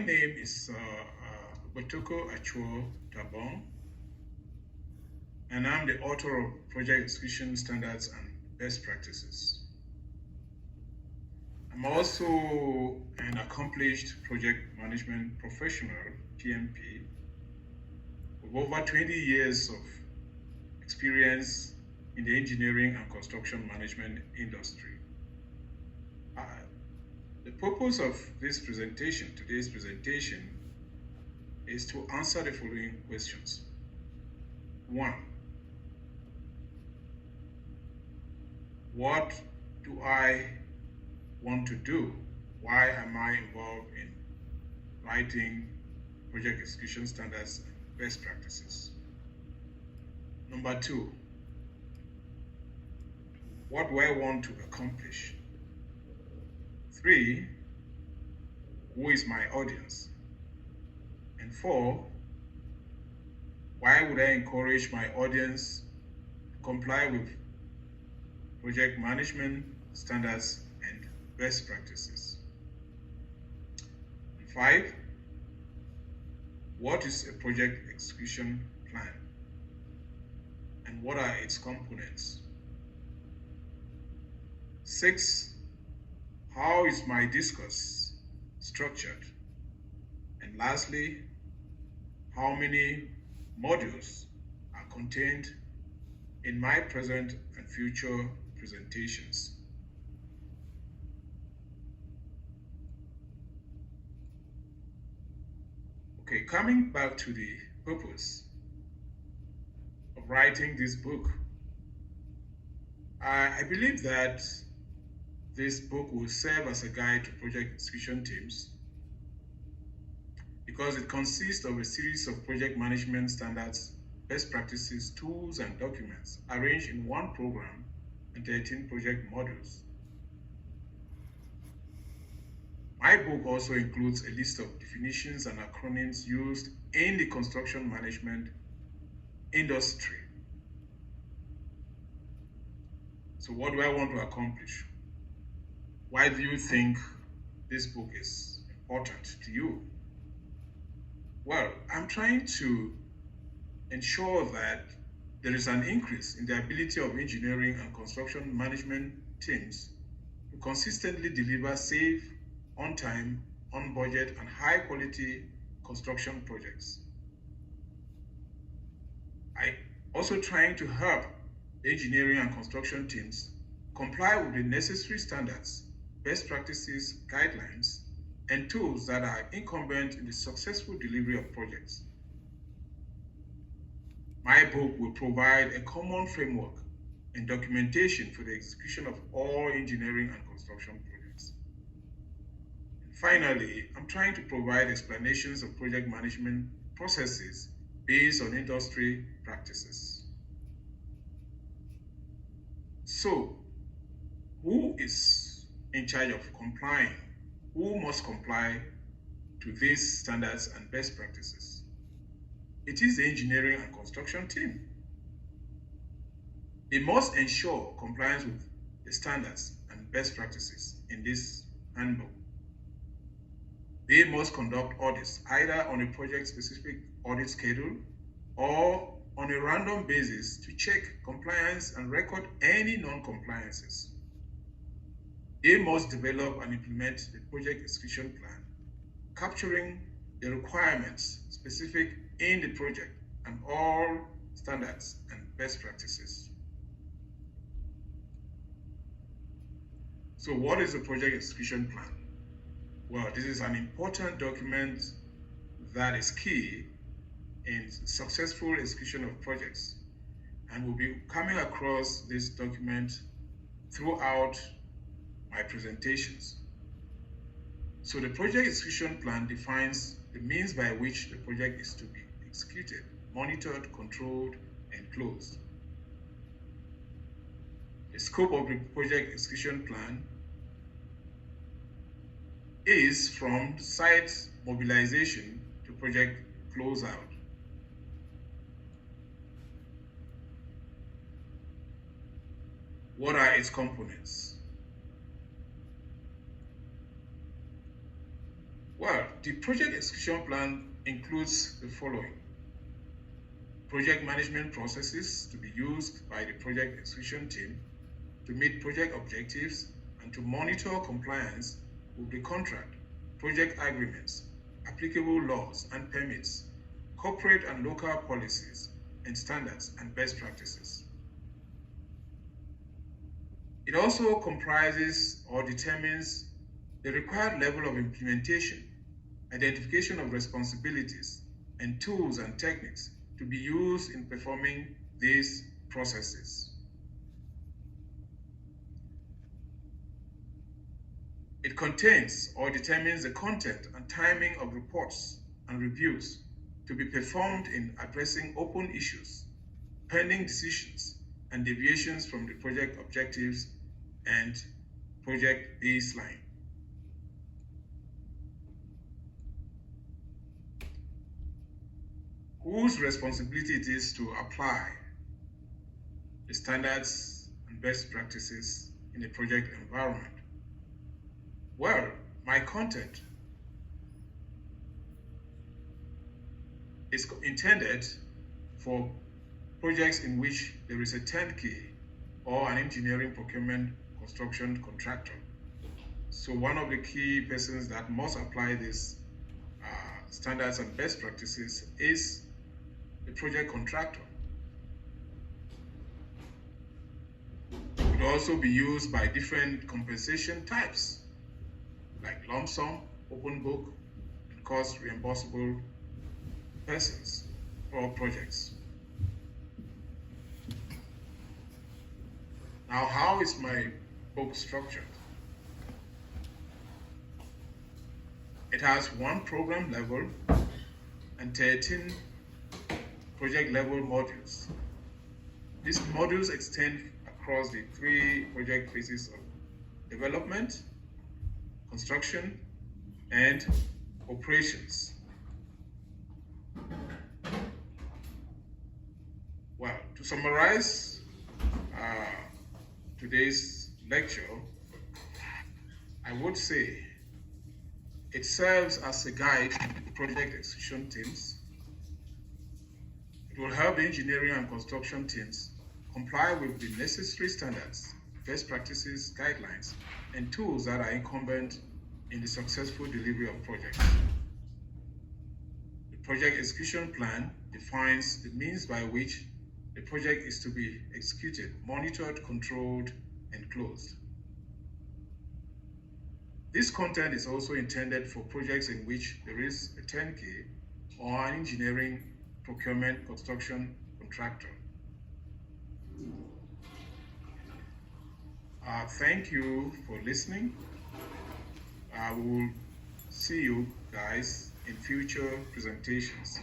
My name is Botoko Achuo Tabong, and I'm the author of Project Execution Standards and Best Practices. I'm also an accomplished project management professional, PMP, with over 20 years of experience in the engineering and construction management industry. Uh, the purpose of today's presentation, is to answer the following questions. One, what do I want to do? Why am I involved in writing project execution standards and best practices? Number two, what do I want to accomplish? Three, who is my audience? And four, why would I encourage my audience to comply with project management standards and best practices? And five, what is a project execution plan? And what are its components? Six, how is my discourse structured? And lastly, how many modules are contained in my present and future presentations? Okay, coming back to the purpose of writing this book, I believe that this book will serve as a guide to project execution teams because it consists of a series of project management standards, best practices, tools, and documents arranged in one program and 13 project modules. My book also includes a list of definitions and acronyms used in the construction management industry. So what do I want to accomplish? Why do you think this book is important to you? Well, I'm trying to ensure that there is an increase in the ability of engineering and construction management teams to consistently deliver safe, on time, on budget, and high quality construction projects. I also trying to help the engineering and construction teams comply with the necessary standards, best practices, guidelines, and tools that are incumbent in the successful delivery of projects. My book will provide a common framework and documentation for the execution of all engineering and construction projects. And finally, I'm trying to provide explanations of project management processes based on industry practices. So, who is in charge of complying? Who must comply to these standards and best practices? It is the engineering and construction team. They must ensure compliance with the standards and best practices in this handbook. They must conduct audits either on a project-specific audit schedule or on a random basis to check compliance and record any non-compliances. They must develop and implement the project execution plan, capturing the requirements specific in the project and all standards and best practices. So what is the project execution plan? Well, this is an important document that is key in successful execution of projects, and we'll be coming across this document throughout my presentations. So the project execution plan defines the means by which the project is to be executed, monitored, controlled, and closed. The scope of the project execution plan is from site mobilization to project closeout. What are its components? Well, the project execution plan includes the following: project management processes to be used by the project execution team to meet project objectives and to monitor compliance with the contract, project agreements, applicable laws and permits, corporate and local policies and standards and best practices. It also comprises or determines the required level of implementation, identification of responsibilities, and tools and techniques to be used in performing these processes. It contains or determines the content and timing of reports and reviews to be performed in addressing open issues, pending decisions, and deviations from the project objectives and project baseline. Whose responsibility it is to apply the standards and best practices in a project environment? Well, my content is intended for projects in which there is a turnkey or an engineering procurement construction contractor. So one of the key persons that must apply these standards and best practices is the project contractor. It will also be used by different compensation types, like lump sum, open book, and cost reimbursable persons or projects. Now, how is my book structured? It has one program level and 13 project level modules. These modules extend across the 3 project phases of development, construction, and operations. Well, to summarize today's lecture, I would say it serves as a guide to project execution teams. It will help engineering and construction teams comply with the necessary standards, best practices, guidelines, and tools that are incumbent in the successful delivery of projects. The project execution plan defines the means by which the project is to be executed, monitored, controlled, and closed. This content is also intended for projects in which there is a turnkey or an engineering, procurement, construction contractor. Thank you for listening. We will see you guys in future presentations.